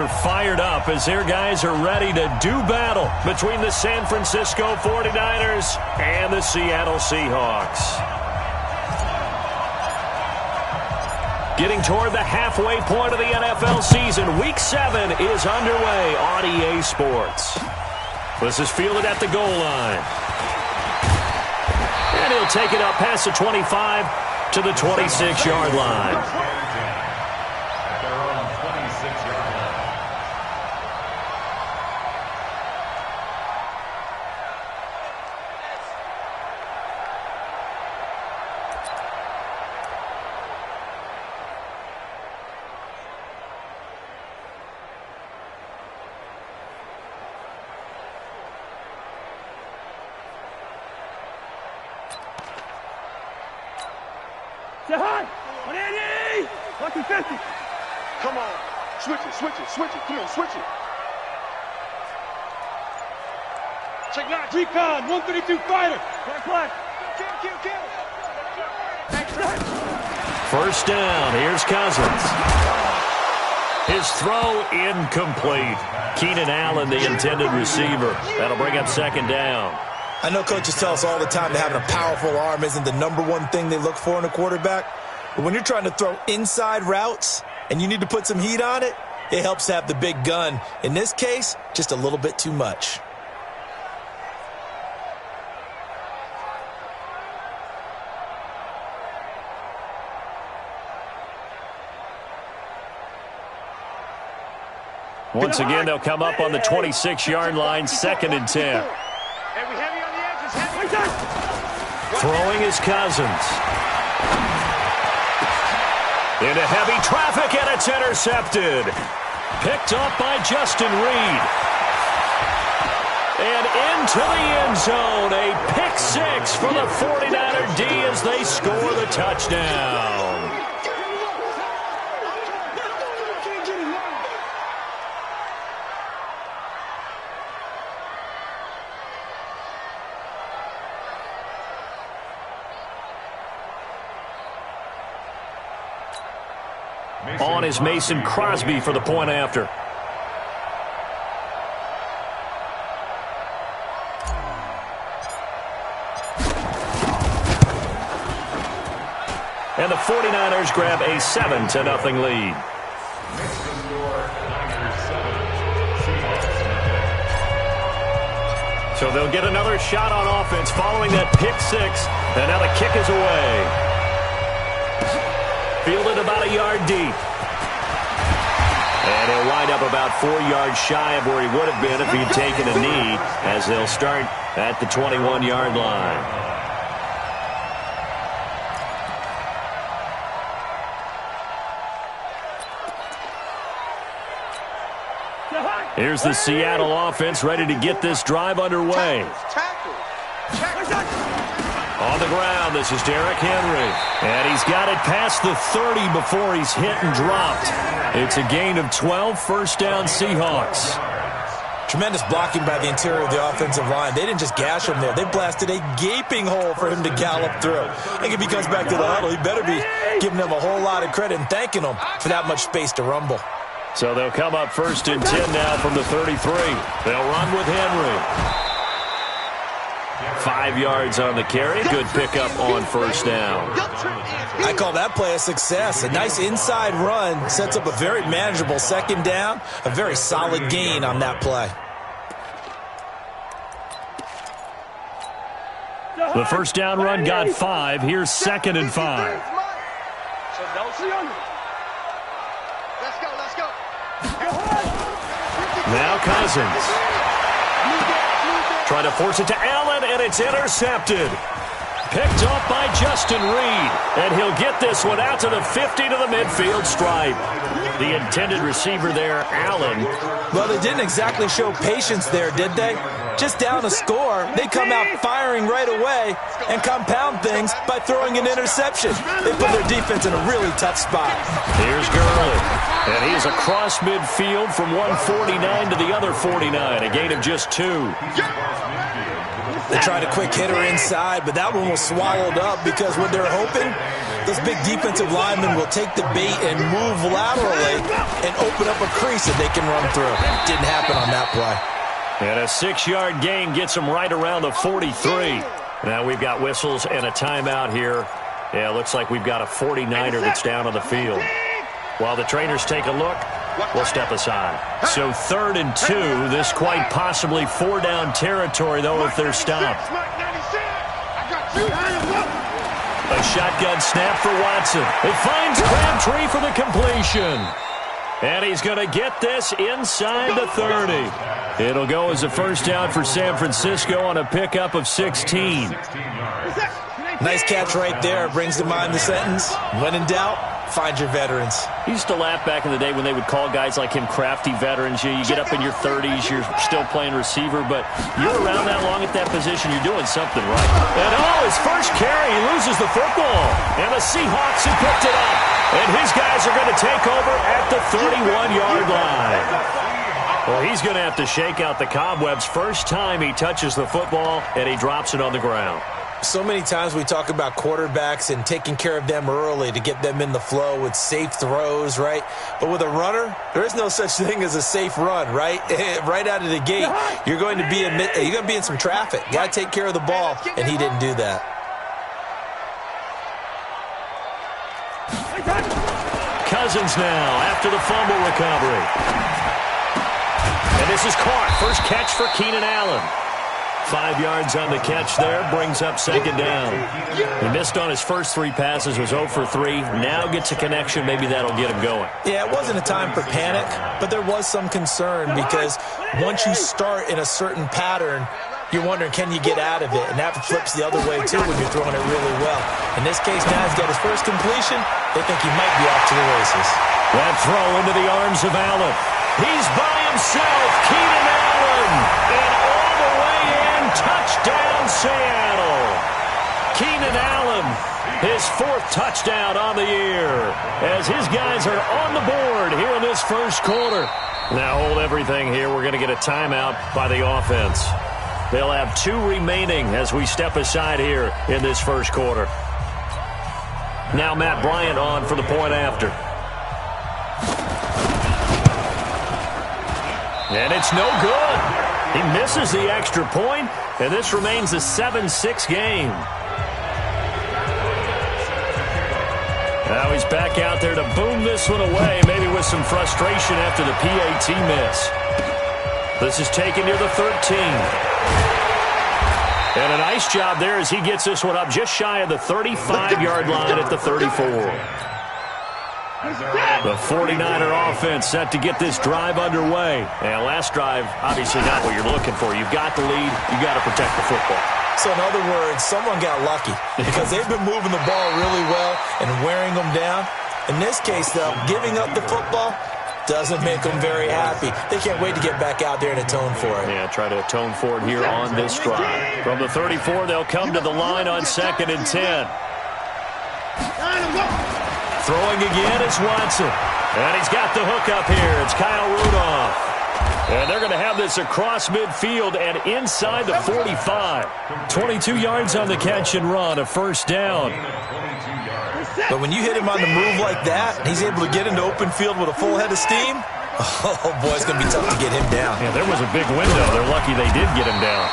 Fired up as their guys are ready to do battle between the San Francisco 49ers and the Seattle Seahawks. Getting toward the halfway point of the NFL season, Week 7 is underway on EA Sports. This is fielded at the goal line. And he'll take it up past the 25 to the 26-yard line. Come on. Switch it. Come on, switch it. Check nine. Recon, 132 fighter. Black. Kill. First down. Here's Cousins. His throw incomplete. Keenan Allen, the intended receiver. That'll bring up second down. I know coaches tell us all the time that having a powerful arm isn't the number one thing they look for in a quarterback. But when you're trying to throw inside routes and you need to put some heat on it, it helps to have the big gun. In this case, just a little bit too much. Once again, they'll come up on the 26-yard line, 2nd and 10. Throwing is Cousins. Into heavy traffic, and it's intercepted. Picked up by Justin Reed. And into the end zone. A pick six for the 49er D as they score the touchdown. On is Mason Crosby for the point after. And the 49ers grab a 7-0 lead. So they'll get another shot on offense following that pick six. And now the kick is away. Fielded about a yard deep. And he'll wind up about 4 yards shy of where he would have been if he'd taken a knee, as they'll start at the 21-yard line. Here's the Seattle offense ready to get this drive underway. On the ground, this is Derrick Henry. And he's got it past the 30 before he's hit and dropped. It's a gain of 12, first down Seahawks. Tremendous blocking by the interior of the offensive line. They didn't just gash him there. They blasted a gaping hole for him to gallop through. I think if he comes back to the huddle, he better be giving them a whole lot of credit and thanking them for that much space to rumble. So they'll come up 1st and 10 now from the 33. They'll run with Henry. 5 yards on the carry. Good pickup on first down. I call that play a success. A nice inside run sets up a very manageable second down. A very solid gain on that play. The first down run got 5. Here's 2nd and 5. Now Cousins. Trying to force it to Allen, and it's intercepted. Picked up by Justin Reed. And he'll get this one out to the 50 to the midfield stripe. The intended receiver there, Allen. Well, they didn't exactly show patience there, did they? Just down a score, they come out firing right away and compound things by throwing an interception. They put their defense in a really tough spot. Here's Gurley. And he's across midfield from one 49 to the other 49. A gain of just 2. They tried a quick hitter inside, but that one was swallowed up because what they're hoping, those big defensive linemen will take the bait and move laterally and open up a crease that they can run through. Didn't happen on that play. And a 6-yard gain gets them right around the 43. Now we've got whistles and a timeout here. Yeah, it looks like we've got a 49er that's down on the field. While the trainers take a look, we'll step aside. So 3rd and 2. This quite possibly 4-down territory, though, if they're stopped. A shotgun snap for Watson. It finds Crabtree for the completion. And he's going to get this inside the 30. It'll go as a first down for San Francisco on a pickup of 16. Nice catch right there. Brings to mind the sentence, when in doubt, find your veterans. I used to laugh back in the day when they would call guys like him crafty veterans. You get up in your 30s, you're still playing receiver, but you're around that long at that position, you're doing something right. And his first carry, he loses the football. And the Seahawks have picked it up. And his guys are going to take over at the 31-yard line. Well, he's going to have to shake out the cobwebs first time he touches the football, and he drops it on the ground. So many times we talk about quarterbacks and taking care of them early to get them in the flow with safe throws, right? But with a runner, there is no such thing as a safe run, right? Right out of the gate, you're going to be in some traffic. You got to take care of the ball, and he didn't do that. Cousins now after the fumble recovery. And this is caught. First catch for Keenan Allen. 5 yards on the catch there, brings up 2nd down. He missed on his first 3 passes, was 0 for 3. Now gets a connection, maybe that'll get him going. Yeah, it wasn't a time for panic, but there was some concern because once you start in a certain pattern, you're wondering, can you get out of it? And that flips the other way, too, when you're throwing it really well. In this case, now he's got his first completion. They think he might be off to the races. That throw into the arms of Allen. He's by himself, Keenan Allen. And all the way in, touchdown Seattle. Keenan Allen, his 4th touchdown on the year, as his guys are on the board here in this first quarter. Now hold everything here. We're going to get a timeout by the offense. They'll have 2 remaining as we step aside here in this first quarter. Now Matt Bryant on for the point after. And it's no good. He misses the extra point, and this remains a 7-6 game. Now he's back out there to boom this one away, maybe with some frustration after the PAT miss. This is taken near the 13. And a nice job there as he gets this one up just shy of the 35-yard line at the 34. The 49er offense set to get this drive underway. And last drive, obviously not what you're looking for. You've got the lead. You've got to protect the football. So in other words, someone got lucky because they've been moving the ball really well and wearing them down. In this case, though, giving up the football doesn't make them very happy. They can't wait to get back out there and atone for it. Yeah, try to atone for it here on this drive. From the 34, they'll come to the line on 2nd and 10. Throwing again is Watson. And he's got the hook up here. It's Kyle Rudolph. And they're going to have this across midfield and inside the 45. 22 yards on the catch and run, a first down. But when you hit him on the move like that, and he's able to get into open field with a full head of steam, oh, boy, it's going to be tough to get him down. Yeah, there was a big window. They're lucky they did get him down.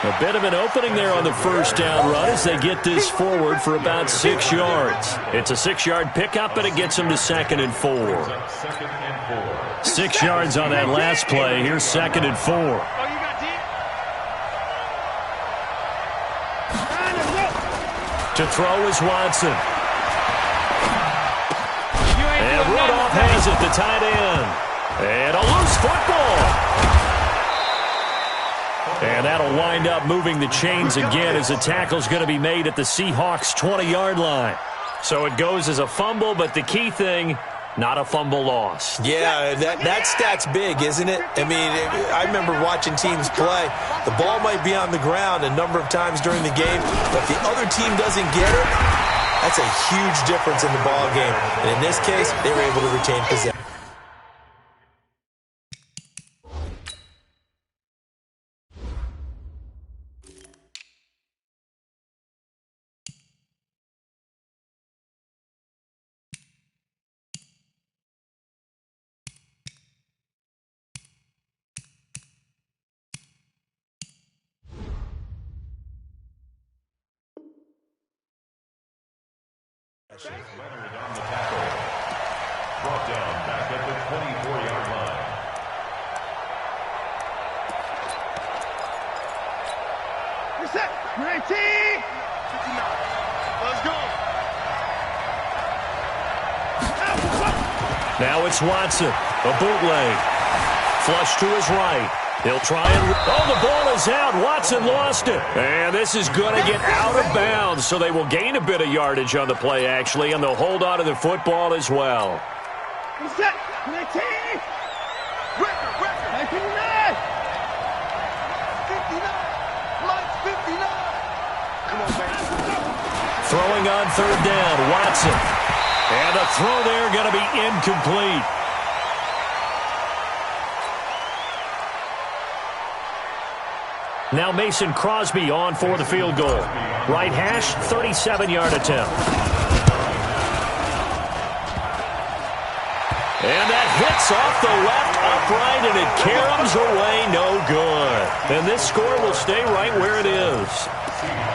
A bit of an opening there on the first down run as they get this forward for about 6 yards. It's a 6-yard pickup, and it gets them to 2nd and 4. 6 yards on that last play. Here's 2nd and 4. To throw is Watson. And Rudolph has it, the tight end. And a loose football. And that'll wind up moving the chains again as the tackle's going to be made at the Seahawks' 20-yard line. So it goes as a fumble, but the key thing, not a fumble loss. Yeah, that stat's big, isn't it? I mean, I remember watching teams play. The ball might be on the ground a number of times during the game, but if the other team doesn't get it, that's a huge difference in the ball game. And in this case, they were able to retain possession. Brought down back at the 24-yard line. Reset. 19. 59. Let's go. Now it's Watson. A bootleg. Flush to his right. He'll try and... Oh, the ball is out. Watson lost it. And this is going to get out of bounds, so they will gain a bit of yardage on the play, actually, and they'll hold on to the football as well. Reset. 19. Record. 59. 59. Mike's 59. Come on, man. Throwing on third down, Watson. And the throw there going to be incomplete. Now Mason Crosby on for the field goal. Right hash, 37-yard attempt. And that hits off the left upright, and it caroms away, no good. And this score will stay right where it is.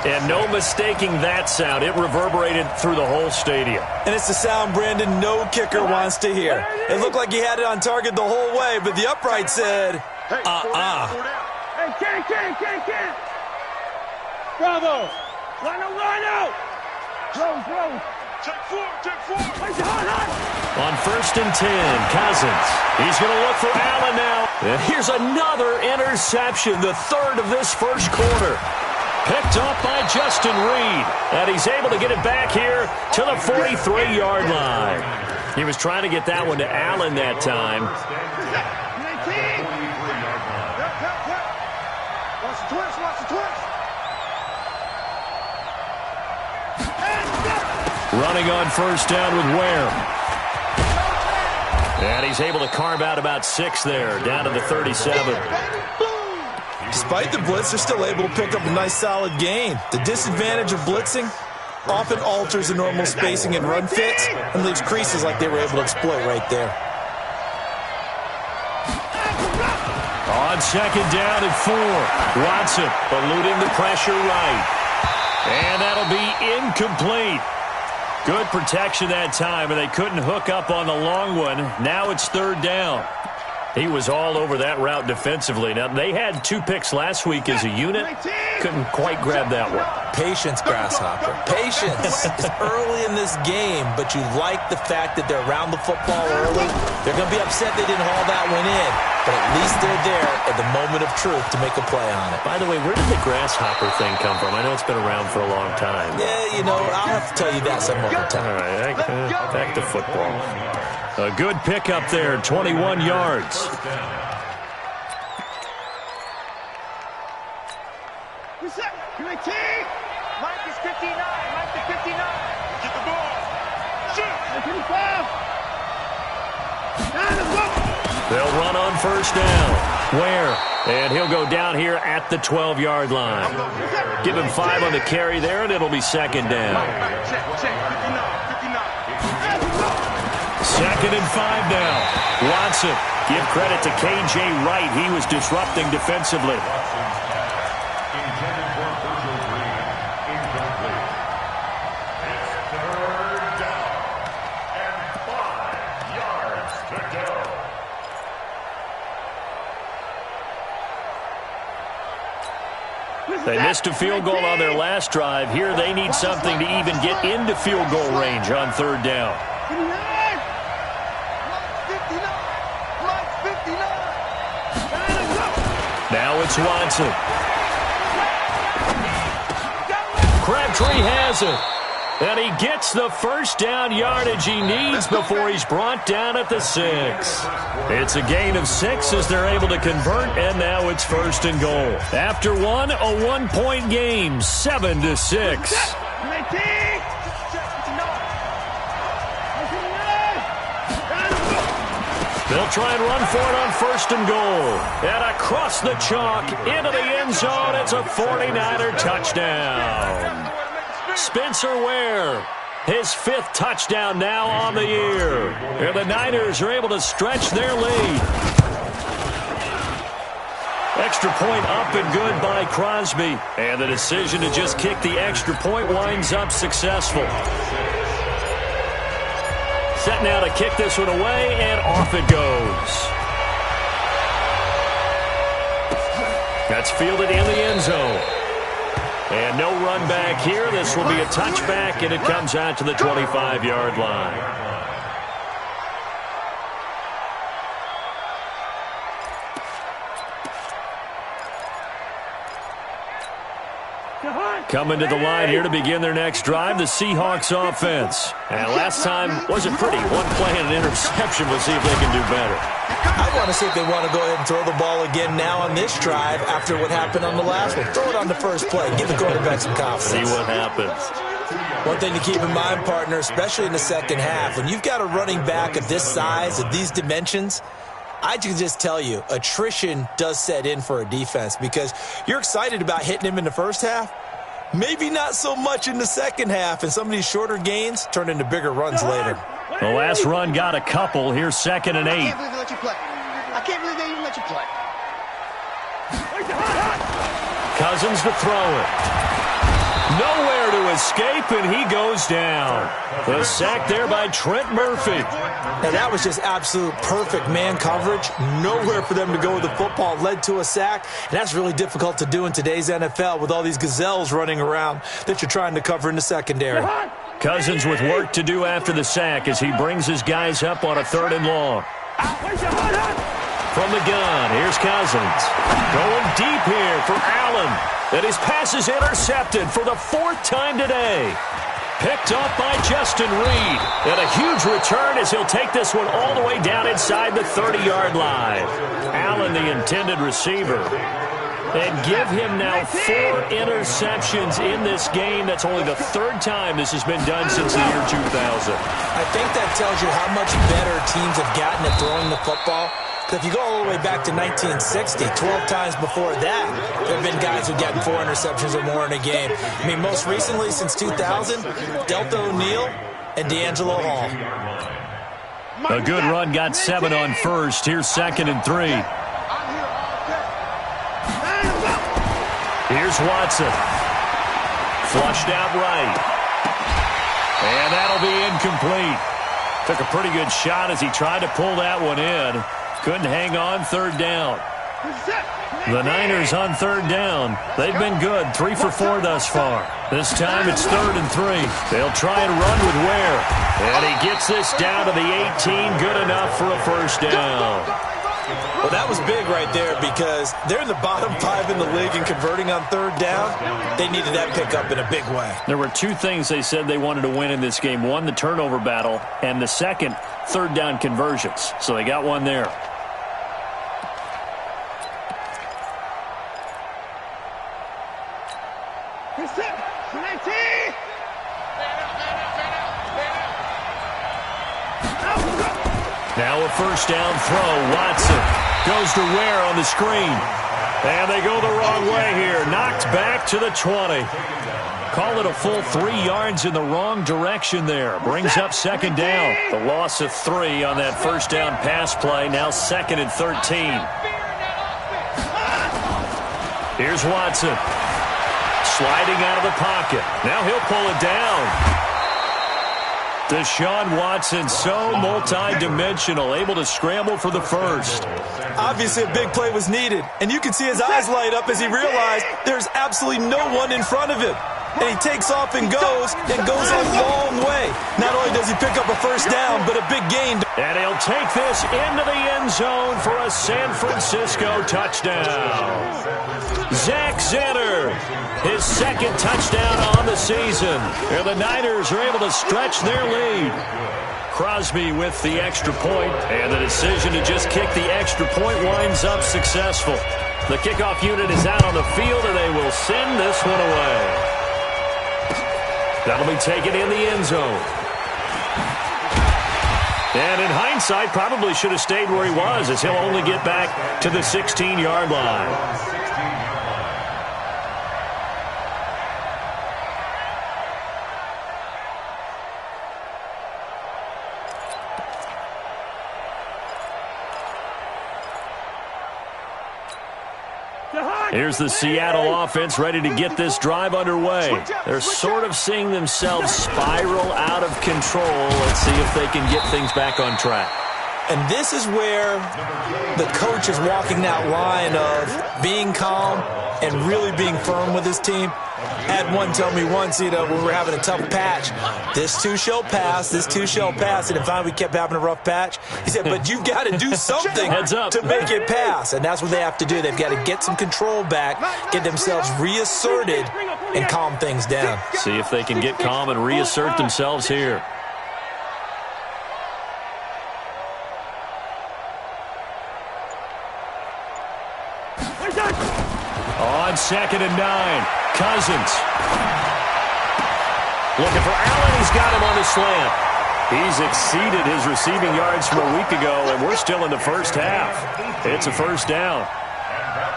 And no mistaking that sound. It reverberated through the whole stadium. And it's the sound Brandon no kicker wants to hear. It looked like he had it on target the whole way, but the upright said, Hey, Ken. Bravo. Rhino. Close. Check four. On 1st and 10, Cousins. He's going to look for Allen now. And here's another interception, the third of this first quarter. Picked up by Justin Reed. And he's able to get it back here to the 43-yard line. He was trying to get that one to Allen that time. 19. Watch the twist. Running on first down with Ware. And he's able to carve out about 6 there, down to the 37. Despite the blitz, they're still able to pick up a nice solid gain. The disadvantage of blitzing often alters the normal spacing and run fits and leaves creases like they were able to exploit right there. On second down and 4, Watson eluding the pressure right. And that'll be incomplete. Good protection that time, and they couldn't hook up on the long one. Now it's third down. He was all over that route defensively. Now, they had 2 picks last week as a unit. Couldn't quite grab that one. Patience, Grasshopper. Patience is early in this game, but you like the fact that they're around the football early. They're going to be upset they didn't haul that one in, but at least they're there at the moment of truth to make a play on it. By the way, where did the Grasshopper thing come from? I know it's been around for a long time. Yeah, I'll have to tell you that some other time. All right, back to football. A good pickup there, 21 yards. Reset. 19. Mike is 59. Get the ball. Shoot. 55. They'll run on first down. Ware. And he'll go down here at the 12-yard line. Give him 5 on the carry there, and it'll be second down. Check. 59. Second and 5 now. Watson. Give credit to K.J. Wright. He was disrupting defensively. Intended for virtual three. Incomplete. It's third down. And 5 yards to go. They missed a field goal on their last drive. Here they need something to even get into field goal range on third down. Now it's Watson. Crabtree has it. And he gets the first down yardage he needs before he's brought down at the 6. It's a gain of 6 as they're able to convert, and now it's first and goal. After one, a 1-point game, 7-6. They'll try and run for it on first and goal. And across the chalk, into the end zone, it's a 49er touchdown. Spencer Ware, his 5th touchdown now on the year. And the Niners are able to stretch their lead. Extra point up and good by Crosby. And the decision to just kick the extra point winds up successful. Set now to kick this one away, and off it goes. That's fielded in the end zone. And no run back here. This will be a touchback, and it comes out to the 25-yard line. Coming to the line here to begin their next drive, the Seahawks offense. And last time wasn't pretty. One play and an interception. We'll see if they can do better. I want to see if they want to go ahead and throw the ball again now on this drive after what happened on the last one. Throw it on the first play. Give the quarterback some confidence. See what happens. One thing to keep in mind, partner, especially in the second half, when you've got a running back of this size, of these dimensions, I can just tell you, attrition does set in for a defense because you're excited about hitting him in the first half. Maybe not so much in the second half, and some of these shorter gains turn into bigger runs later. The last run got a couple. Here's 2nd and 8. I can't believe they let you play. I can't believe they even let you play. Cousins to throw it. Nowhere to escape, and he goes down. The sack there by Trent Murphy. Now, that was just absolute perfect man coverage. Nowhere for them to go with the football. Led to a sack, and that's really difficult to do in today's NFL with all these gazelles running around that you're trying to cover in the secondary. Cousins with work to do after the sack as he brings his guys up on a 3rd and long. From the gun, here's Cousins. Going deep here for Allen. And his pass is intercepted for the 4th time today. Picked off by Justin Reed. And a huge return as he'll take this one all the way down inside the 30-yard line. Allen, the intended receiver. And give him now 4 interceptions in this game. That's only the 3rd time this has been done since the year 2000. I think that tells you how much better teams have gotten at throwing the football. Because if you go all the way back to 1960, 12 times before that, there have been guys who've gotten 4 interceptions or more in a game. I mean, most recently, since 2000, Delta O'Neal and D'Angelo Hall. A good run got 7 on first. Here's 2nd and 3. Here's Watson. Flushed out right. And that'll be incomplete. Took a pretty good shot as he tried to pull that one in. Couldn't hang on, 3rd down. The Niners on 3rd down. They've been good, 3 for 4 thus far. This time it's 3rd and 3. They'll try and run with Ware. And he gets this down to the 18, good enough for a 1st down. Well, that was big right there because they're in the bottom 5 in the league and converting on 3rd down. They needed that pickup in a big way. There were 2 things they said they wanted to win in this game. One, the turnover battle, and the second, 3rd down conversions. So they got one there. Now a 1st down throw. Watson goes to Ware on the screen. And they go the wrong way here. Knocked back to the 20. Call it a full 3 yards in the wrong direction there. Brings up 2nd down. The loss of 3 on that 1st down pass play. Now 2nd and 13. Here's Watson. Sliding out of the pocket. Now he'll pull it down. Deshaun Watson, so multi-dimensional, able to scramble for the 1st. Obviously, a big play was needed, and you can see his eyes light up as he realized there's absolutely no one in front of him. And he takes off and goes a long way. Not only does he pick up a 1st down, but a big gain. And he'll take this into the end zone for a San Francisco touchdown. Zach Zenner, his 2nd touchdown on the season. And the Niners are able to stretch their lead. Crosby with the extra point, and the decision to just kick the extra point winds up successful. The kickoff unit is out on the field, and they will send this one away. That'll be taken in the end zone. And in hindsight, probably should have stayed where he was, as he'll only get back to the 16-yard line. Here's the Seattle offense ready to get this drive underway. They're sort of seeing themselves spiral out of control. Let's see if they can get things back on track. And this is where the coach is walking that line of being calm and really being firm with his team. I had one tell me once, when we were having a tough patch, this too shall pass, this too shall pass. And finally we kept having a rough patch. He said, but you've got to do something to make it pass. And that's what they have to do. They've got to get some control back, get themselves reasserted, and calm things down. See if they can get calm and reassert themselves here. On 2nd and 9, Cousins. Looking for Allen. He's got him on the slant. He's exceeded his receiving yards from a week ago, and we're still in the first half. It's a first down.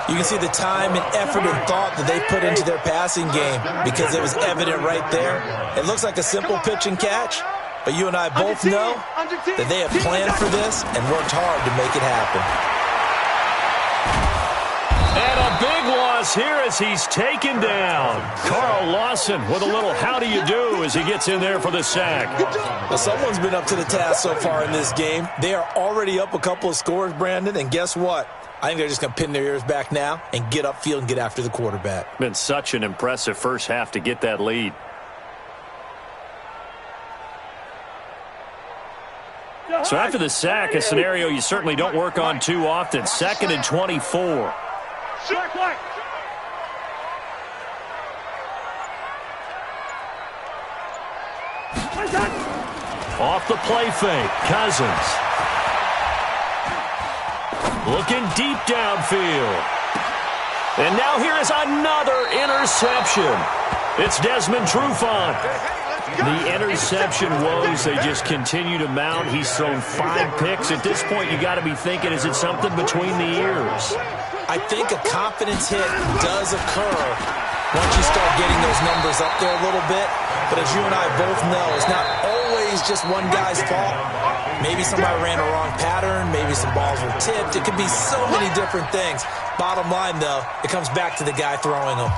You can see the time and effort and thought that they put into their passing game because it was evident right there. It looks like a simple pitch and catch, but you and I both know that they have planned for this and worked hard to make it happen. And a big loss here as he's taken down. Carl Lawson with a little how do you do as he gets in there for the sack. Well, someone's been up to the task so far in this game. They are already up a couple of scores, Brandon, and guess what? I think they're just going to pin their ears back now and get upfield and get after the quarterback. Been such an impressive first half to get that lead. So after the sack, a scenario you certainly don't work on too often. 2nd and 24. Off the play fake, Cousins. Looking deep downfield. And now here is another interception. It's Desmond Trufant. The interception woes, they just continue to mount. He's thrown 5 picks. At this point, you got to be thinking, is it something between the ears? I think a confidence hit does occur once you start getting those numbers up there a little bit. But as you and I both know, it's not always just one guy's fault. Maybe somebody ran a wrong pattern. Maybe some balls were tipped. It could be so many different things. Bottom line, though, it comes back to the guy throwing them.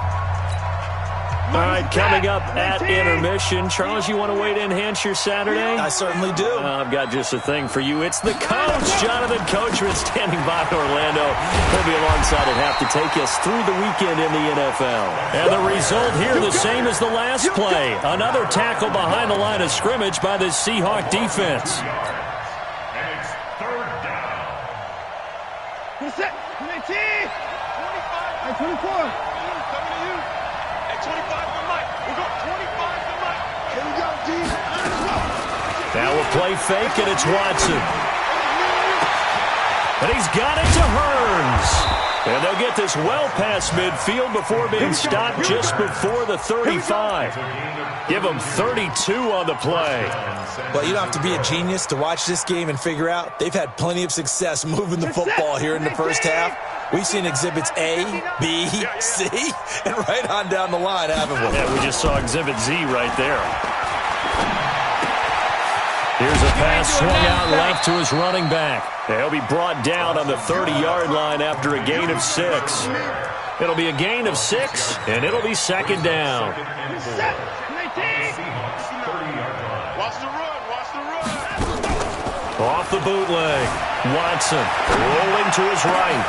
All right, coming up at intermission. Charles, you want to wait to enhance your Saturday? I certainly do. I've got just a thing for you. It's the coach, Jonathan Coachman, standing by Orlando. He'll be alongside at half to take us through the weekend in the NFL. And the result here the same as the last play. Another tackle behind the line of scrimmage by the Seahawk defense. And it's 3rd down. Set. 19. 24. 25 for Mike. We got 25 for Mike. Here we go, D. Now a play fake, and it's Watson. And he's got it to Hearns. And they'll get this well past midfield before being stopped just before the 35. Give them 32 on the play. Well, you don't have to be a genius to watch this game and figure out they've had plenty of success moving the football here in the first half. We've seen exhibits A, B, C, and right on down the line, haven't we? Yeah, we just saw exhibit Z right there. Here's a pass swung out left to his running back. He'll be brought down on the 30-yard line after a gain of 6. It'll be a gain of 6, and it'll be 2nd down. Watch the run. Watch the run. Off the bootleg. Watson rolling to his right.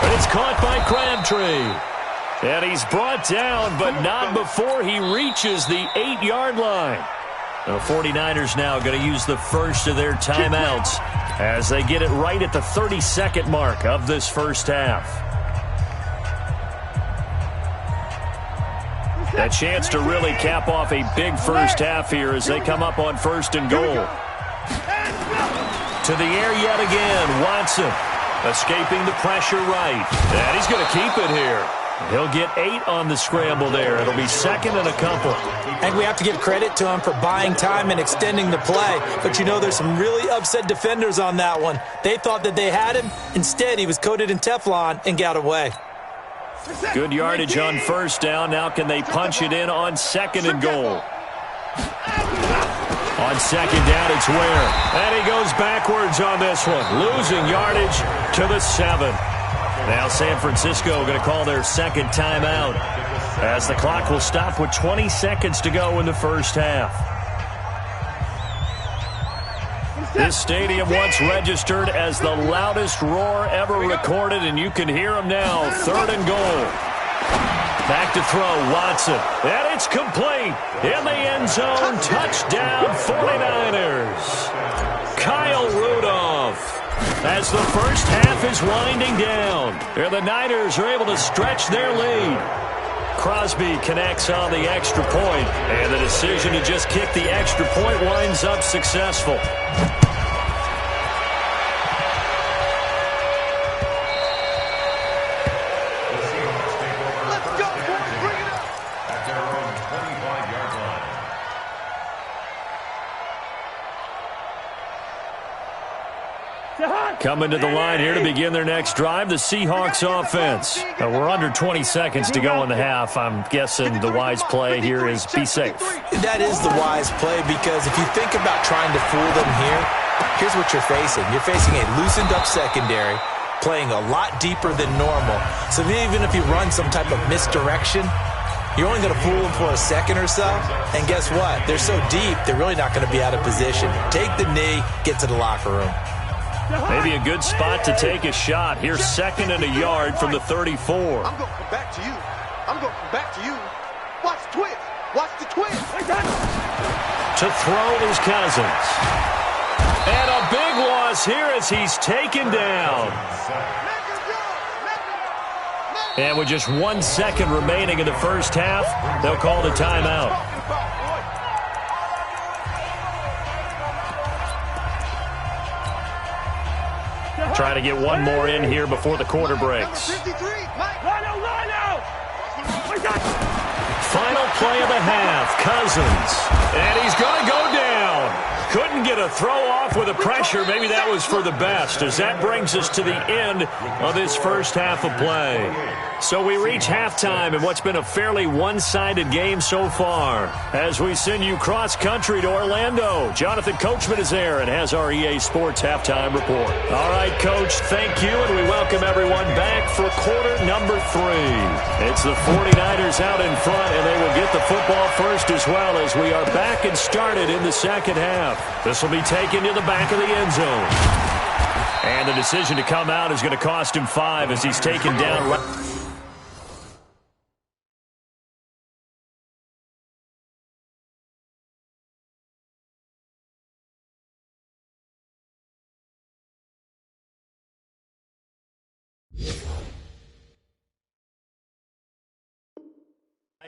And it's caught by Crabtree. And he's brought down, but not before he reaches the 8-yard line. The 49ers now going to use the first of their timeouts as they get it right at the 32nd mark of this first half. A chance to really cap off a big first half here as they come up on 1st and goal. To the air yet again, Watson. Escaping the pressure right. And he's going to keep it here. He'll get 8 on the scramble there. It'll be 2nd and a couple. And we have to give credit to him for buying time and extending the play. But you know there's some really upset defenders on that one. They thought that they had him. Instead, he was coated in Teflon and got away. Good yardage on 1st down. Now can they punch it in on 2nd and goal? On 2nd down, it's Ware. And he goes backwards on this one. Losing yardage to the 7. Now San Francisco going to call their second timeout as the clock will stop with 20 seconds to go in the first half. This stadium once registered as the loudest roar ever recorded, and you can hear them now. 3rd and goal. Back to throw, Watson. And it's complete. In the end zone, touchdown 49ers. Kyle Rudolph. As the first half is winding down, the Niners are able to stretch their lead. Crosby connects on the extra point, and the decision to just kick the extra point winds up successful. Coming to the line here to begin their next drive, the Seahawks offense. We're under 20 seconds to go in the half. I'm guessing the wise play here is be safe. That is the wise play, because if you think about trying to fool them here, here's what you're facing. You're facing a loosened up secondary, playing a lot deeper than normal. So even if you run some type of misdirection, you're only going to fool them for a second or so. And guess what? They're so deep, they're really not going to be out of position. Take the knee, get to the locker room. Maybe a good spot to take a shot. Here's 2nd and a yard from the 34. I'm going to come back to you. I'm going to come back to you. Watch the twist. Watch the twist. To throw is Cousins. And a big loss here as he's taken down. And with just 1 second remaining in the first half, they'll call the timeout. Trying to get one more in here before the quarter breaks. Final play of the half, Cousins. And he's going to go down. Couldn't get a throw off with the pressure. Maybe that was for the best, as that brings us to the end of this first half of play. So we reach halftime in what's been a fairly one-sided game so far. As we send you cross-country to Orlando, Jonathan Coachman is there and has our EA Sports halftime report. All right, Coach, thank you, and we welcome everyone back for quarter number 3. It's the 49ers out in front, and they will get the football first as well, as we are back and started in the second half. This will be taken to the back of the end zone. And the decision to come out is going to cost him 5 as he's taken down right.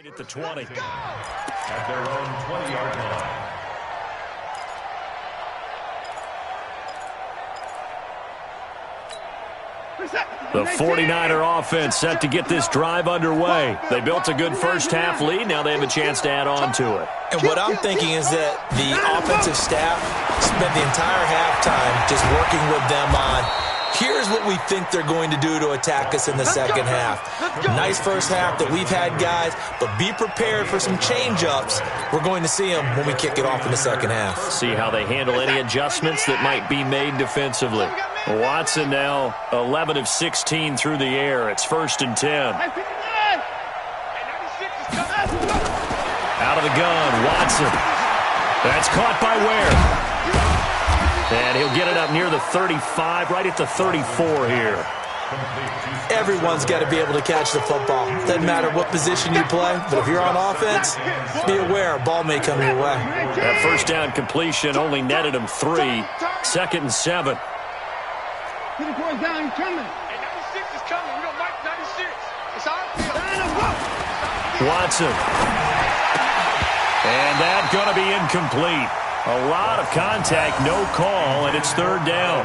At the 20. At their own 20-yard line. The 49er offense set to get this drive underway. They built a good first half lead. Now they have a chance to add on to it. And what I'm thinking is that the offensive staff spent the entire halftime just working with them on, here's what we think they're going to do to attack us in the second half. Nice first half that we've had, guys, but be prepared for some change-ups. We're going to see them when we kick it off in the second half. See how they handle any adjustments that might be made defensively. Watson now 11 of 16 through the air. It's 1st and 10. Out of the gun, Watson. That's caught by Ware. And he'll get it up near the 35, right at the 34 here. Everyone's got to be able to catch the football. Doesn't matter what position you play, but if you're on offense, be aware a ball may come your way. That first down completion only netted him 3. 2nd and 7. Down, he's coming. And 96 is coming. We don't like 96. It's our field. Watson. And that's going to be incomplete. A lot of contact, no call, and it's 3rd down.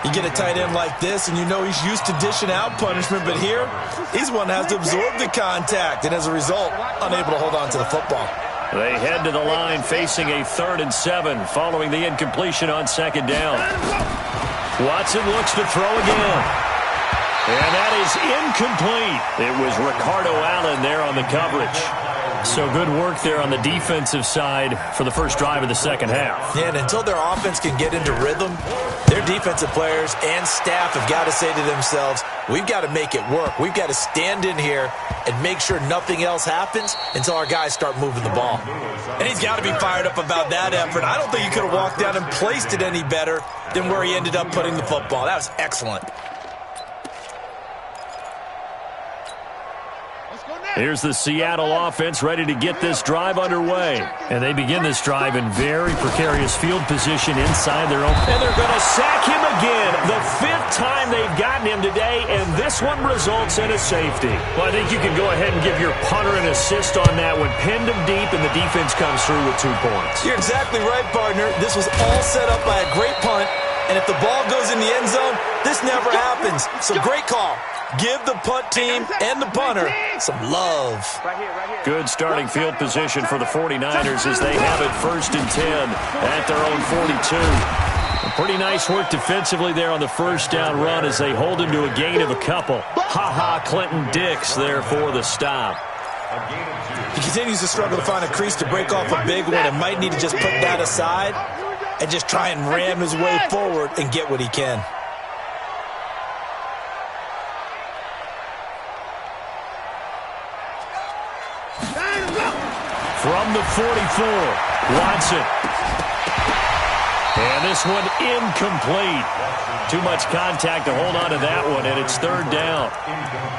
You get a tight end like this, and you know he's used to dishing out punishment, but here, he's one that has to absorb the contact, and as a result, unable to hold on to the football. They head to the line facing a 3rd and 7 following the incompletion on 2nd down. Watson looks to throw again. And that is incomplete. It was Ricardo Allen there on the coverage. So good work there on the defensive side for the first drive of the second half. Yeah, and until their offense can get into rhythm, their defensive players and staff have got to say to themselves, we've got to make it work. We've got to stand in here and make sure nothing else happens until our guys start moving the ball. And he's got to be fired up about that effort. I don't think he could have walked down and placed it any better than where he ended up putting the football. That was excellent. Here's the Seattle offense ready to get this drive underway. And they begin this drive in very precarious field position inside their own. And they're going to sack him again. The 5th time they've gotten him today, and this one results in a safety. Well, I think you can go ahead and give your punter an assist on that one. Pinned him deep, and the defense comes through with 2 points. You're exactly right, partner. This was all set up by a great punt, and if the ball goes in the end zone, this never happens. So great call. Give the punt team and the punter some love. Good starting field position for the 49ers as they have it 1st and 10 at their own 42. Pretty nice work defensively there on the first down run as they hold him to a gain of a couple. Clinton Dix there for the stop. He continues to struggle to find a crease to break off a big one and might need to just put that aside and just try and ram his way forward and get what he can. From the 44, Watson. And this one incomplete. Too much contact to hold on to that one, and it's 3rd down.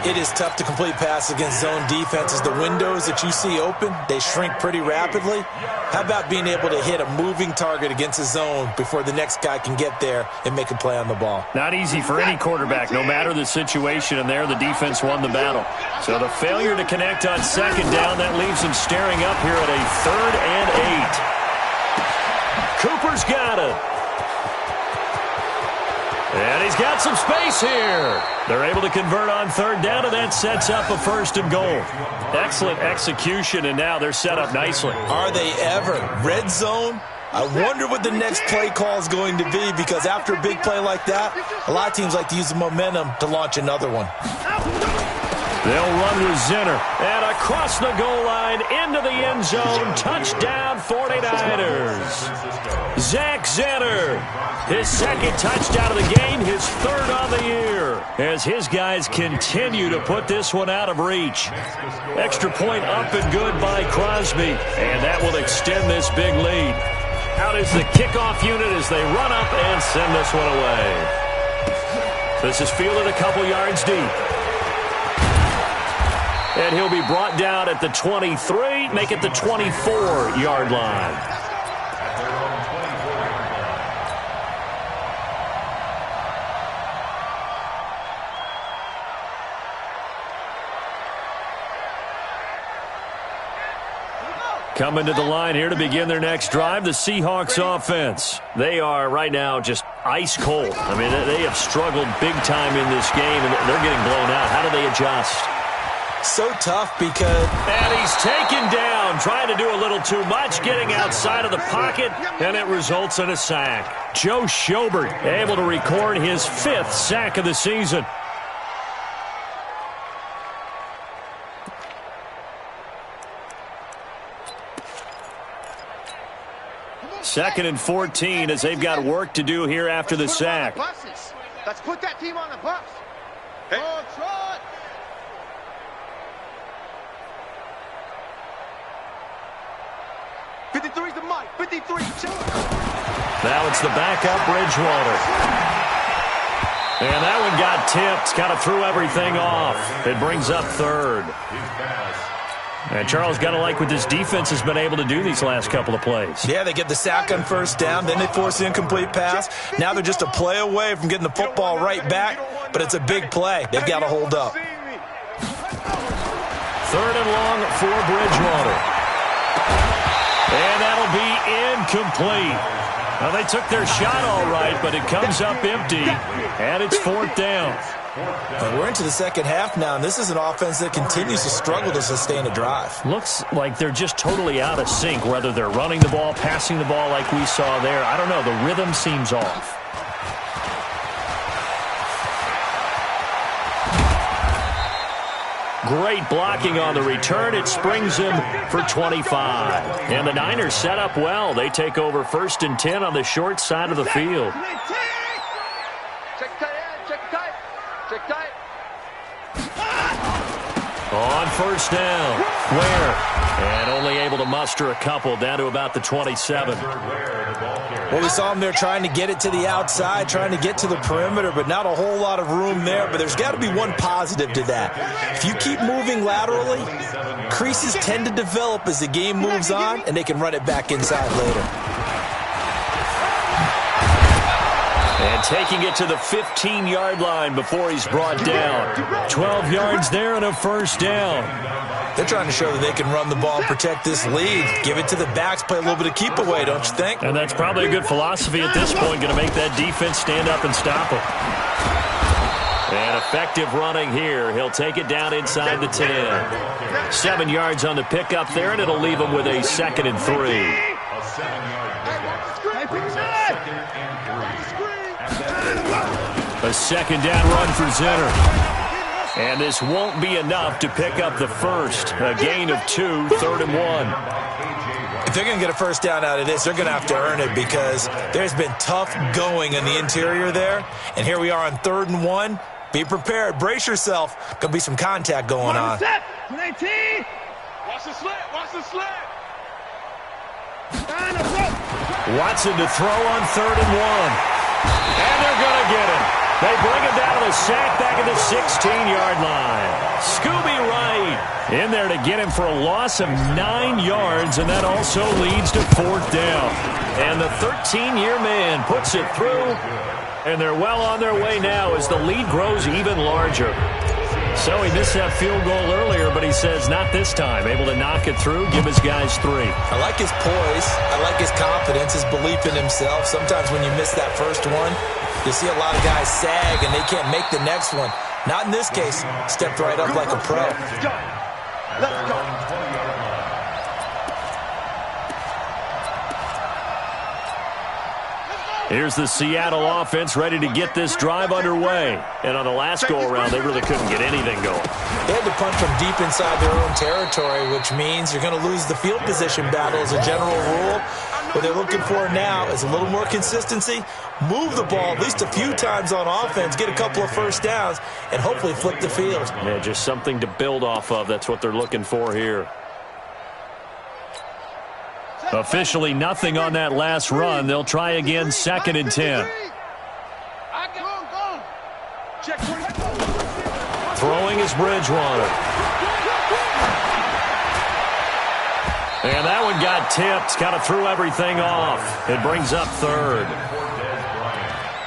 It is tough to complete pass against zone defenses. The windows that you see open, they shrink pretty rapidly. How about being able to hit a moving target against a zone before the next guy can get there and make a play on the ball? Not easy for any quarterback, no matter the situation, and there the defense won the battle. So the failure to connect on 2nd down, that leaves him staring up here at a 3rd and 8. Cooper's got it. And he's got some space here. They're able to convert on 3rd down, and that sets up a 1st and goal. Excellent execution, and now they're set up nicely. Are they ever? Red zone? I wonder what the next play call is going to be, because after a big play like that, a lot of teams like to use the momentum to launch another one. They'll run with Zinner. And across the goal line, into the end zone. Touchdown, 49ers. Zach Zinner. His 2nd touchdown of the game, his 3rd on the year. As his guys continue to put this one out of reach. Extra point up and good by Crosby. And that will extend this big lead. Out is the kickoff unit as they run up and send this one away. This is fielded a couple yards deep. And he'll be brought down at the 23, make it the 24-yard line. Coming to the line here to begin their next drive, the Seahawks offense. They are right now just ice cold. I mean, they have struggled big time in this game, and they're getting blown out. How do they adjust? So tough because... And he's taken down, trying to do a little too much, getting outside of the pocket, and it results in a sack. Joe Schobert able to record his 5th sack of the season. Second and 14 as they've got work to do here after the sack. Let's put that team on the bus. Hey. Trot. '53's the mic. 53. Now it's the backup Bridgewater. And that one got tipped. Kind of threw everything off. It brings up 3rd. And Charles, got to like what this defense has been able to do these last couple of plays. Yeah, they get the sack on 1st down, then they force the incomplete pass. Now they're just a play away from getting the football right back, but it's a big play. They've got to hold up. 3rd and long for Bridgewater. And that'll be incomplete. Well, they took their shot all right, but it comes up empty, and it's 4th down. And we're into the second half now, and this is an offense that continues to struggle to sustain a drive. Looks like they're just totally out of sync, whether they're running the ball, passing the ball like we saw there. I don't know. The rhythm seems off. Great blocking on the return. It springs him for 25. And the Niners set up well. They take over 1st and 10 on the short side of the field. Check tight, check tight, check tight. On 1st down, Ware. And only able to muster a couple down to about the 27. Well, we saw him there trying to get it to the outside, trying to get to the perimeter, but not a whole lot of room there. But there's got to be one positive to that. If you keep moving laterally, creases tend to develop as the game moves on, and they can run it back inside later. And taking it to the 15-yard line before he's brought down. 12 yards there and a 1st down. They're trying to show that they can run the ball and protect this lead. Give it to the backs, play a little bit of keep away, don't you think? And that's probably a good philosophy at this point, going to make that defense stand up and stop him. And effective running here. He'll take it down inside the 10. 7 yards on the pickup there, and it'll leave him with a 2nd and 3. A 7-yard pickup. 2nd and 3. A 2nd down run for Zenner. And this won't be enough to pick up the first. A gain of 2, 3rd and 1. If they're going to get a 1st down out of this, they're going to have to earn it because there's been tough going in the interior there. And here we are on 3rd and 1. Be prepared. Brace yourself. Going to be some contact going on. Watch the slant. Watch the slant. Watson to throw on 3rd and 1. And they're going to get him. They bring him down to the sack back at the 16-yard line. Scooby Wright in there to get him for a loss of 9 yards, and that also leads to 4th down. And the 13-year man puts it through, and they're well on their way now as the lead grows even larger. So he missed that field goal earlier, but he says not this time. Able to knock it through, give his guys 3. I like his poise. I like his confidence, his belief in himself. Sometimes when you miss that first one, you see a lot of guys sag and they can't make the next one. Not in this case. Stepped right up like a pro. Let's go. Let's go. Here's the Seattle offense ready to get this drive underway. And on the last go-around, they really couldn't get anything going. They had to punch from deep inside their own territory, which means you're going to lose the field position battle as a general rule. What they're looking for now is a little more consistency, move the ball at least a few times on offense, get a couple of 1st downs, and hopefully flip the field. Yeah, just something to build off of. That's what they're looking for here. Officially nothing on that last run. They'll try again 2nd and 10. Throwing is Bridgewater. And that one got tipped. Kind of threw everything off. It brings up 3rd.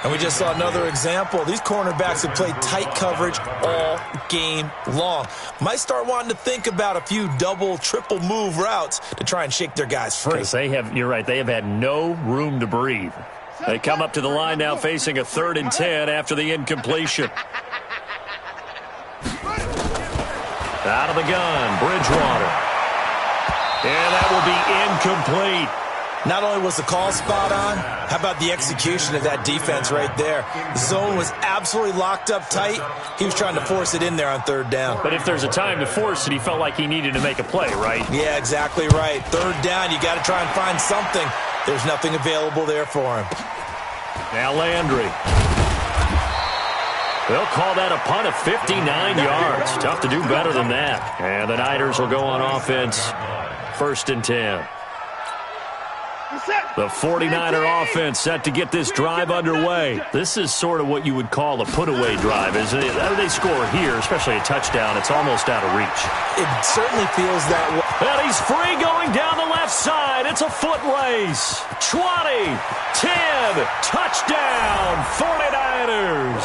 And we just saw another example. These cornerbacks have played tight coverage all game long. Might start wanting to think about a few double, triple move routes to try and shake their guys free. Because you're right, they have had no room to breathe. They come up to the line now facing a 3rd and 10 after the incompletion. Out of the gun, Bridgewater. And that will be incomplete. Not only was the call spot on, how about the execution of that defense right there? The zone was absolutely locked up tight. He was trying to force it in there on 3rd down. But if there's a time to force it, he felt like he needed to make a play, right? Yeah, exactly right. 3rd down, you got to try and find something. There's nothing available there for him. Now Landry. They'll call that a punt of 59 yards. Tough to do better than that. And the Niners will go on offense. 1st and 10. The 49er offense set to get this drive underway. This is sort of what you would call a put-away drive, isn't it? They score here, especially a touchdown. It's almost out of reach. It certainly feels that way. And he's free going down the left side. It's a foot race. 20, 10, touchdown, 49ers.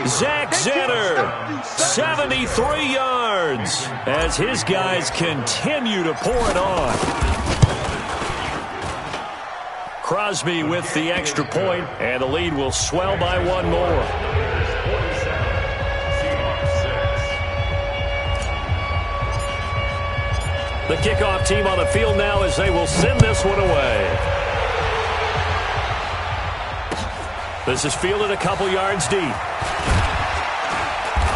Zach Zenner, 73 yards as his guys continue to pour it on. Crosby with the extra point, and the lead will swell by 1 more. The kickoff team on the field now as they will send this one away. This is fielded a couple yards deep.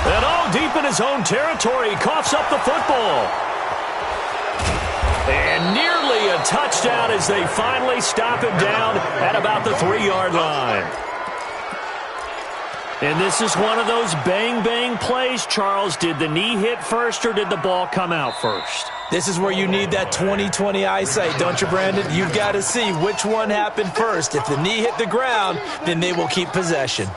And deep in his own territory. He coughs up the football. And nearly a touchdown as they finally stop him down at about the 3-yard line. And this is one of those bang-bang plays, Charles. Did the knee hit first or did the ball come out first? This is where you need that 20/20 eyesight, don't you, Brandon? You've got to see which one happened first. If the knee hit the ground, then they will keep possession.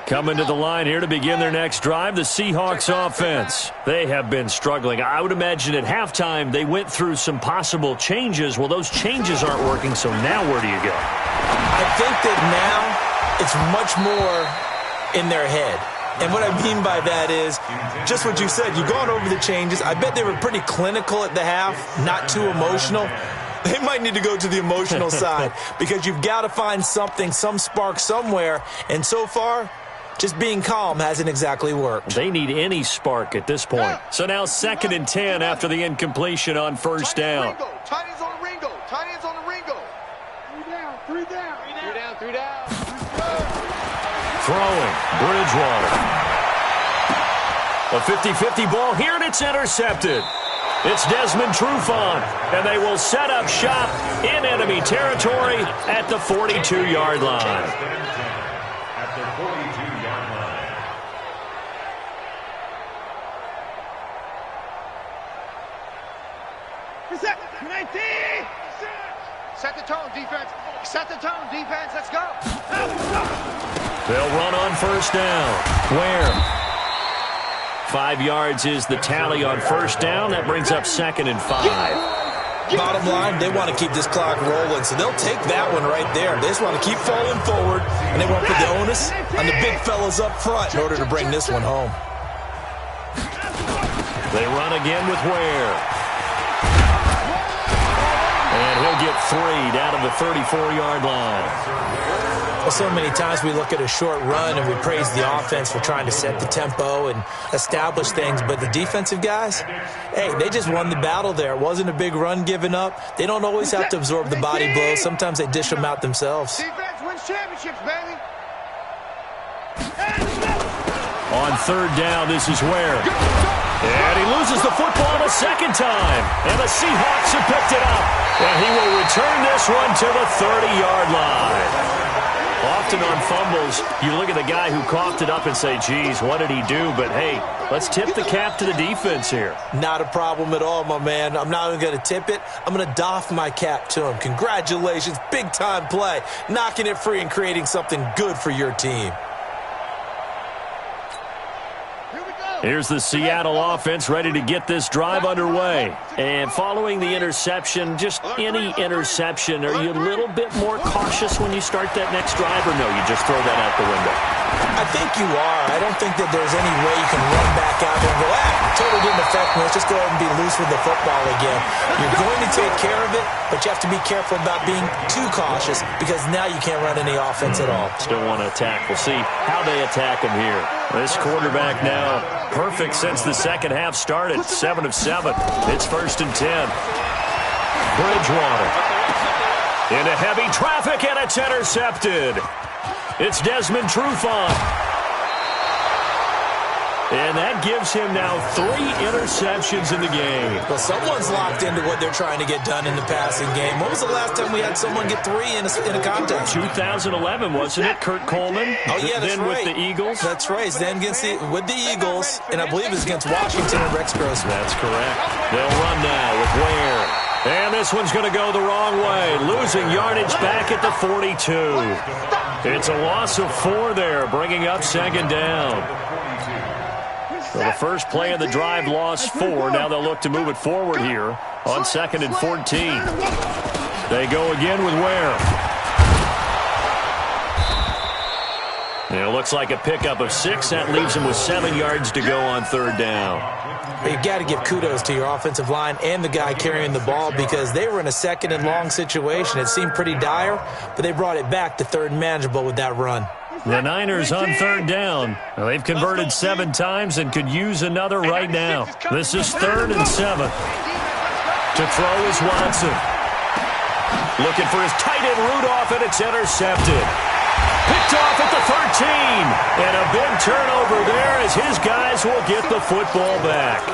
Coming to the line here to begin their next drive, the Seahawks offense. They have been struggling. I would imagine at halftime they went through some possible changes. Well, those changes aren't working, so now where do you go? I think that now it's much more in their head. And what I mean by that is just what you said. You've gone over the changes. I bet they were pretty clinical at the half, not too emotional. They might need to go to the emotional side because you've got to find something, some spark somewhere. And so far, just being calm hasn't exactly worked. They need any spark at this point. So now 2nd and 10 after the incompletion on first down. Tight ends on the Ringo. Tight ends on the Ringo. 3 down. 3 down. 3 down. 3 down. Throwing. Bridgewater. A 50-50 ball here, and it's intercepted. It's Desmond Trufant, and they will set up shop in enemy territory at the 42-yard line. At the 42-yard line. Reset. 19. Set the tone, defense. Set the tone, defense. Let's go. They'll run on first down. Where? 5 yards is the tally on first down. That brings up 2nd and 5. Bottom line, they want to keep this clock rolling, so they'll take that one right there. They just want to keep falling forward, and they want to put the onus on the big fellas up front in order to bring this one home. They run again with Ware. And he'll get 3 down to the 34-yard line. Well, so many times we look at a short run and we praise the offense for trying to set the tempo and establish things, but the defensive guys, hey, they just won the battle there. It wasn't a big run given up. They don't always have to absorb the body blows. Sometimes they dish them out themselves. Defense wins championships, baby. On third down, this is Ware. And he loses the football the second time. And the Seahawks have picked it up. And he will return this one to the 30-yard line. Often on fumbles, you look at the guy who coughed it up and say, geez, what did he do? But, hey, let's tip the cap to the defense here. Not a problem at all, my man. I'm not even going to tip it. I'm going to doff my cap to him. Congratulations. Big-time play. Knocking it free and creating something good for your team. Here's the Seattle offense ready to get this drive underway. And following the interception, just any interception, are you a little bit more cautious when you start that next drive, or no, you just throw that out the window? I think you are. I don't think that there's any way you can run back out there and go, totally didn't affect me. Let's just go ahead and be loose with the football again. You're going to take care of it, but you have to be careful about being too cautious because now you can't run any offense at all. Still want to attack. We'll see how they attack him here. This quarterback now perfect since the second half started. 7 of 7. It's 1st and 10. Bridgewater into heavy traffic, and it's intercepted. It's Desmond Trufant. And that gives him now 3 interceptions in the game. Well, someone's locked into what they're trying to get done in the passing game. When was the last time we had someone get 3 in a contest? 2011, wasn't it? Kurt Coleman? Oh, yeah, that's then right. With the Eagles? That's right. Then with the Eagles, and I believe it was against Washington and Rex Grossman. That's correct. They'll run now with Ware. And this one's going to go the wrong way. Losing yardage back at the 42. It's a loss of 4 there, bringing up 2nd down. So the first play of the drive lost 4. Now they'll look to move it forward here on 2nd and 14. They go again with Ware. And it looks like a pickup of 6. That leaves them with 7 yards to go on third down. You got to give kudos to your offensive line and the guy carrying the ball because they were in a 2nd and long situation. It seemed pretty dire, but they brought it back to 3rd and manageable with that run. The Niners on third down. Well, they've converted 7 times and could use another right now. This is 3rd and 7. To throw is Watson. Looking for his tight end Rudolph, and it's intercepted. Picked off at the 13. And a big turnover there as his guys will get the football back.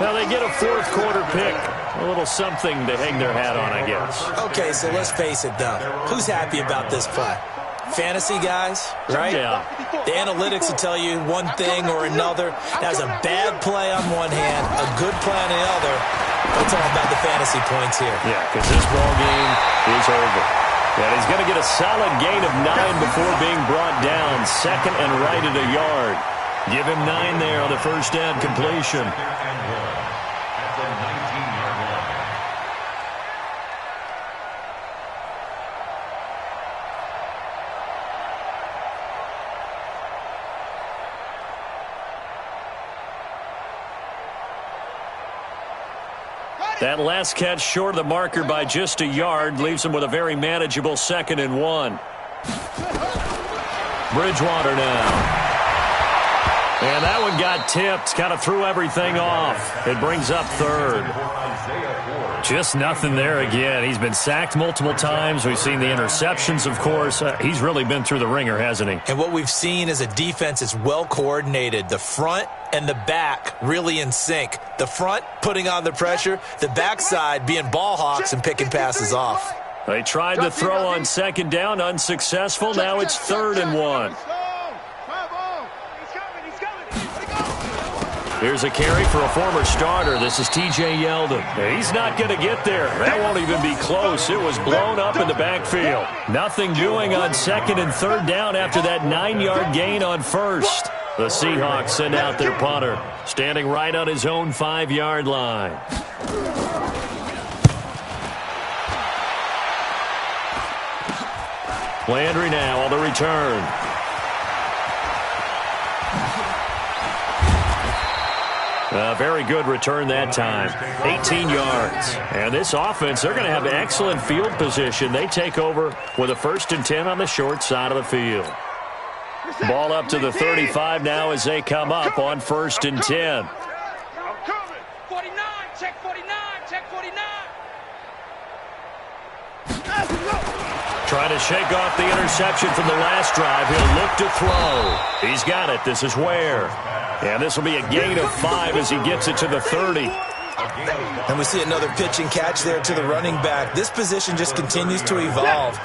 Now they get a 4th quarter pick. A little something to hang their hat on, I guess. Okay, so let's face it, though. Who's happy about this play? Fantasy guys, right? Yeah. The analytics will tell you one thing or another. That's a bad play on one hand, a good play on the other. It's all about the fantasy points here. Yeah, because this ball game is over. And he's going to get a solid gain of 9 before being brought down. 2nd and right at a yard. Give him 9 there on the first down completion. That last catch short of the marker by just a yard leaves him with a very manageable 2nd and 1. Bridgewater now. And that one got tipped, kind of threw everything off. It brings up 3rd. Just nothing there again. He's been sacked multiple times. We've seen the interceptions, of course. He's really been through the ringer, hasn't he? And what we've seen is a defense that's well coordinated. The front and the back really in sync. The front putting on the pressure, the backside being ball hawks and picking passes off. They tried to throw on 2nd down, unsuccessful. Now it's 3rd and 1. Here's a carry for a former starter. This is T.J. Yeldon. He's not going to get there. That won't even be close. It was blown up in the backfield. Nothing doing on 2nd and 3rd down after that 9-yard gain on 1st. The Seahawks send out their punter, standing right on his own 5-yard line. Landry now on the return. A very good return that time. 18 yards. And this offense, they're going to have excellent field position. They take over with a 1st and 10 on the short side of the field. Ball up to the 35 now as they come up on 1st and 10. I'm coming. 49, check 49, check 49. Trying to shake off the interception from the last drive. He'll look to throw. He's got it. This is Ware. And this will be a gain of 5 as he gets it to the 30. And we see another pitch and catch there to the running back. This position just continues to evolve.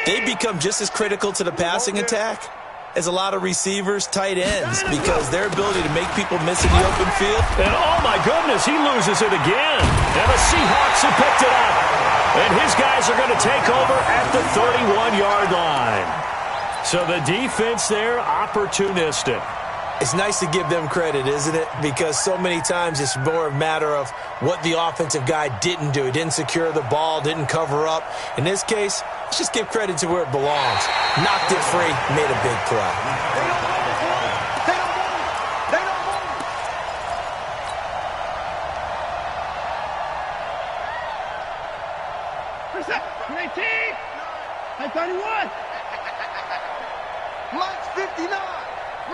They become just as critical to the passing attack as a lot of receivers, tight ends, because their ability to make people miss in the open field. And oh my goodness, he loses it again. And the Seahawks have picked it up. And his guys are going to take over at the 31-yard line. So the defense there, opportunistic. It's nice to give them credit, isn't it? Because so many times it's more a matter of what the offensive guy didn't do. He didn't secure the ball, didn't cover up. In this case, let's just give credit to where it belongs. Knocked it free, made a big play. Hey, 31. Mike's 59.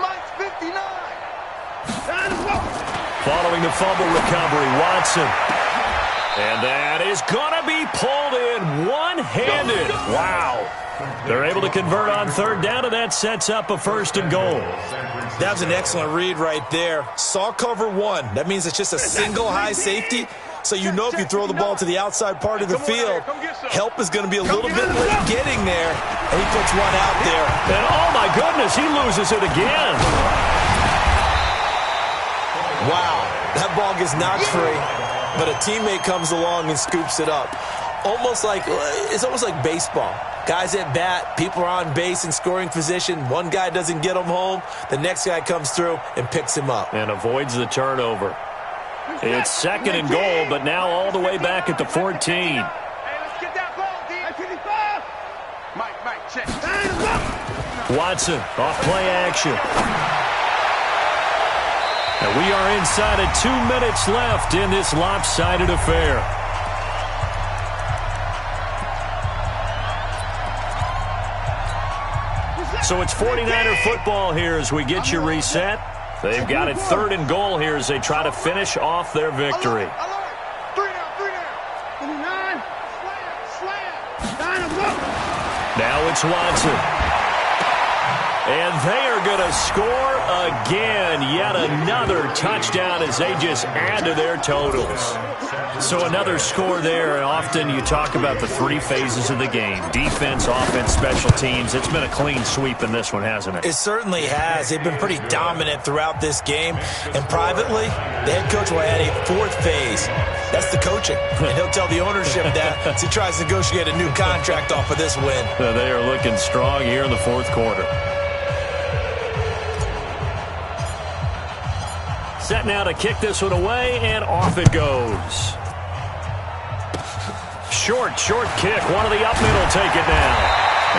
Mike's 59. Following the fumble recovery, Watson. And that is going to be pulled in one-handed. Wow. They're able to convert on 3rd down, and that sets up a 1st and goal. That was an excellent read right there. Saw cover 1. That means it's just a single high safety. So you know if you throw the ball to the outside part of the field, help is going to be a little bit late getting there. And he puts one out there. And oh my goodness, he loses it again. Wow, that ball gets knocked free, but a teammate comes along and scoops it up. It's almost like baseball. Guys at bat, people are on base in scoring position. One guy doesn't get him home. The next guy comes through and picks him up. And avoids the turnover. It's 2nd and goal, but now all the way back at the 14. Hey, let's get that ball, D. 55. Mike, check. Watson, off play action. And we are inside of 2 minutes left in this lopsided affair. So it's 49er football here as we get you reset. They've got it 3rd and goal here as they try to finish off their victory. 3 down. Slam. Now it's Watson. And they are going to score again. Yet another touchdown as they just add to their totals. So another score there. And often you talk about the 3 phases of the game. Defense, offense, special teams. It's been a clean sweep in this one, hasn't it? It certainly has. They've been pretty dominant throughout this game. And privately, the head coach will add a 4th phase. That's the coaching. And he'll tell the ownership that as he tries to negotiate a new contract off of this win. They are looking strong here in the 4th quarter. Set now to kick this one away, and off it goes. Short kick. One of the up middle take it down.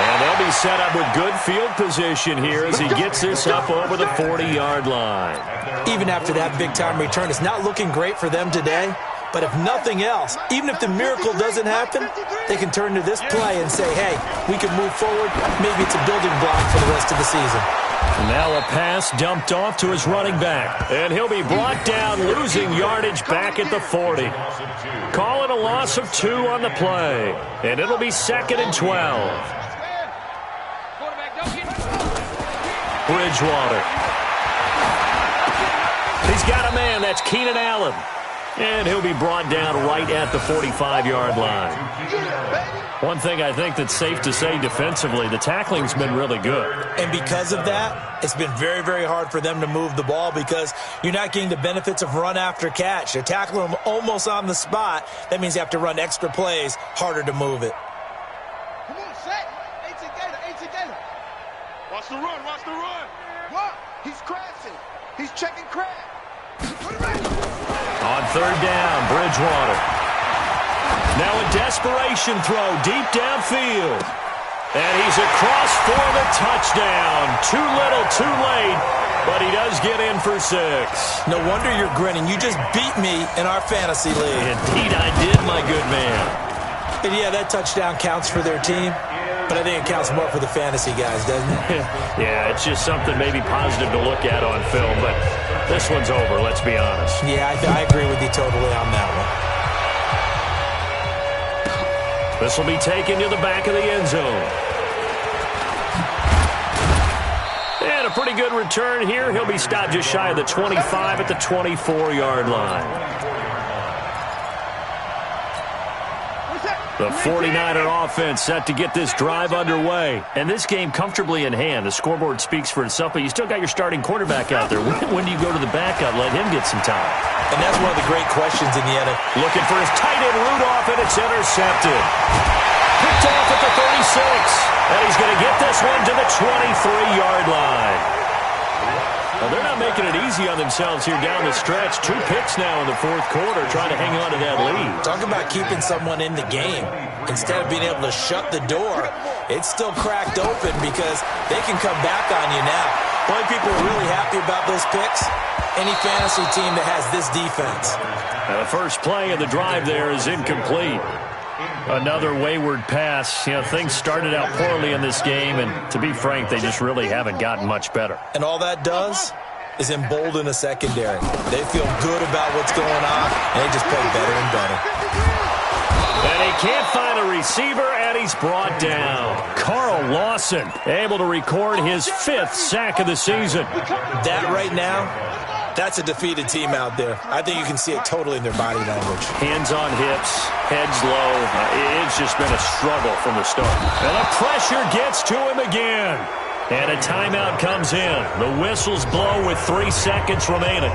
And they'll be set up with good field position here as he gets this up over the 40-yard line. Even after that big-time return, it's not looking great for them today. But if nothing else, even if the miracle doesn't happen, they can turn to this play and say, hey, we can move forward. Maybe it's a building block for the rest of the season. Now a pass dumped off to his running back. And he'll be brought down, losing yardage back at the 40. Call it a loss of 2 on the play. And it'll be 2nd and 12. Bridgewater. He's got a man. That's Keenan Allen. And he'll be brought down right at the 45-yard line. One thing I think that's safe to say defensively, the tackling's been really good. And because of that, it's been very, very hard for them to move the ball because you're not getting the benefits of run after catch. They're tackling them almost on the spot. That means you have to run extra plays, harder to move it. Come on, set. A together. Watch the run. What? He's crashing. He's checking crash. Put it right. On 3rd down, Bridgewater. Now a desperation throw deep downfield. And he's across for the touchdown. Too little, too late, but he does get in for 6. No wonder you're grinning. You just beat me in our fantasy league. Indeed I did, my good man. And yeah, that touchdown counts for their team, but I think it counts more for the fantasy guys, doesn't it? Yeah, it's just something maybe positive to look at on film, but this one's over, let's be honest. Yeah, I agree with you totally on that one. This will be taken to the back of the end zone. And a pretty good return here. He'll be stopped just shy of the 25 at the 24-yard line. The 49er offense set to get this drive underway. And this game comfortably in hand. The scoreboard speaks for itself, but you still got your starting quarterback out there. When do you go to the backup? Let him get some time. And that's one of the great questions in the NFL. Looking for his tight end Rudolph, and it's intercepted. Picked off at the 36. And he's going to get this one to the 23-yard line. Well, they're not making it easy on themselves here down the stretch. 2 picks now in the 4th quarter, trying to hang on to that lead. Talk about keeping someone in the game. Instead of being able to shut the door, it's still cracked open because they can come back on you now. The only people who are really happy about those picks, any fantasy team that has this defense. The first play of the drive there is incomplete. Another wayward pass. You know, things started out poorly in this game, and to be frank, they just really haven't gotten much better. And all that does is embolden a secondary. They feel good about what's going on, and they just play better and better. And he can't find a receiver, and he's brought down. Carl Lawson able to record his 5th sack of the season. That right now, that's a defeated team out there. I think you can see it totally in their body language. Hands on hips, heads low. It's just been a struggle from the start. And the pressure gets to him again. And a timeout comes in. The whistles blow with 3 seconds remaining.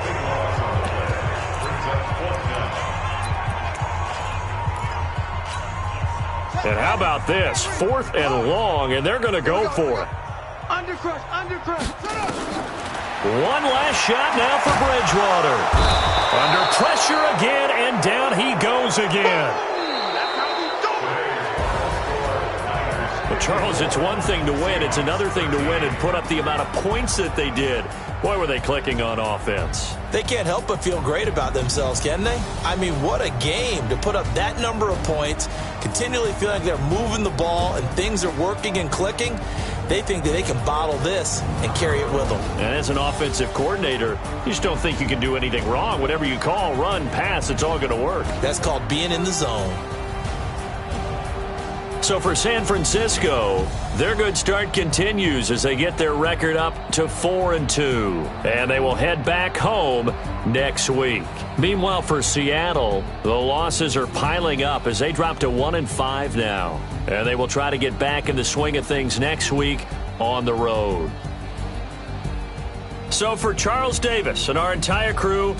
And how about this? 4th and long, and they're going to go for it. Undercrush. One last shot now for Bridgewater. Under pressure again, and down he goes again. But Charles, it's one thing to win. It's another thing to win and put up the amount of points that they did. Boy, were they clicking on offense. They can't help but feel great about themselves, can they? I mean, what a game to put up that number of points, continually feeling like they're moving the ball and things are working and clicking. They think that they can bottle this and carry it with them. And as an offensive coordinator, you just don't think you can do anything wrong. Whatever you call, run, pass, it's all going to work. That's called being in the zone. So for San Francisco, their good start continues as they get their record up to 4-2. And they will head back home next week. Meanwhile, for Seattle, the losses are piling up as they drop to 1-5 now. And they will try to get back in the swing of things next week on the road. So for Charles Davis and our entire crew,